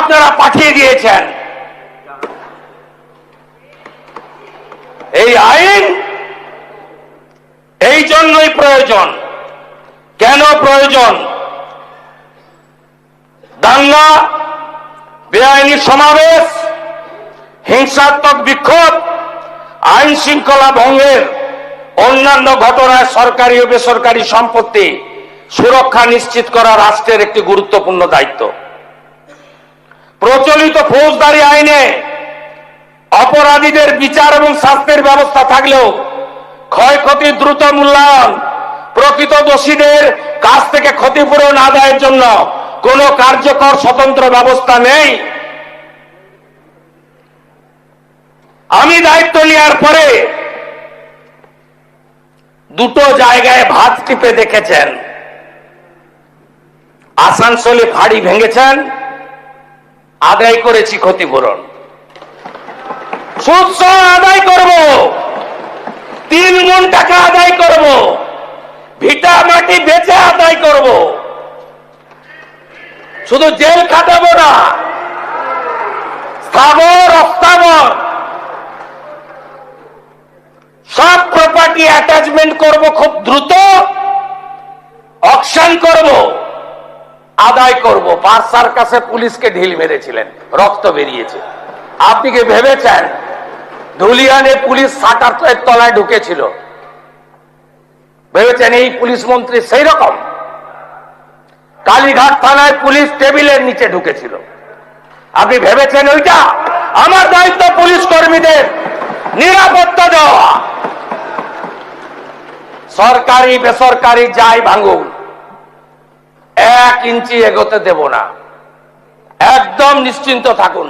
আপনারা পাঠিয়ে দিয়েছেন। এই আইন এই জন্যই প্রয়োজন। কেন প্রয়োজন? দাঙ্গা, বেআইনি সমাবেশ, হিংসাত্মক বিক্ষোভ, আইন শৃঙ্খলা ভঙ্গের অন্যান্য ঘটনায় সরকারি ও বেসরকারি সম্পত্তি সুরক্ষা নিশ্চিত করা রাষ্ট্রের একটি গুরুত্বপূর্ণ দায়িত্ব। প্রচলিত ফৌজদারি আইনে অপরাধীদের বিচার এবং শাস্তির ব্যবস্থা থাকলেও ক্ষয়ক্ষতির দ্রুত মূল্যায়ন, প্রকৃত দোষীদের কাছ থেকে ক্ষতিপূরণ আদায়ের জন্য কোনো কার্যকর স্বতন্ত্র ব্যবস্থা নেই। আমি দায়িত্ব নেওয়ার পরে দুটো জায়গায় ভাত টিপে দেখেছেন। আসানসোলে ফাঁড়ি ভেঙেছেন, আদায় করেছি ক্ষতিপূরণ। সুদ সহ আদায় করব, 3 গুণ টাকা আদায় করব, ভিটা মাটি বেচে আদায় করব। শুধু জেল খাটাবো না, স্থাবর অস্থাবর সব প্রপার্টি অ্যাটাচমেন্ট করব, খুব দ্রুত অকশন করব, আদায় করব। পারসার কাছে পুলিশকে ঢিল মেরেছিলেন, রক্ত বেরিয়েছে। আপনি কি ভেবেছেন ধুলিয়ানে পুলিশ শাটারের তলায় ঢুকেছিল? ভেবেছেন এই পুলিশ মন্ত্রী সেই রকম? কালীঘাট থানায় পুলিশ টেবিলের নিচে ঢুকেছিল। আপনি ভেবেছেন ওইটা? আমার দায়িত্ব পুলিশ কর্মীদের নিরাপত্তা দেওয়া। সরকারি বেসরকারি যাই ভাঙুন, 1 ইঞ্চি এগোতে দেব না। একদম নিশ্চিন্ত থাকুন।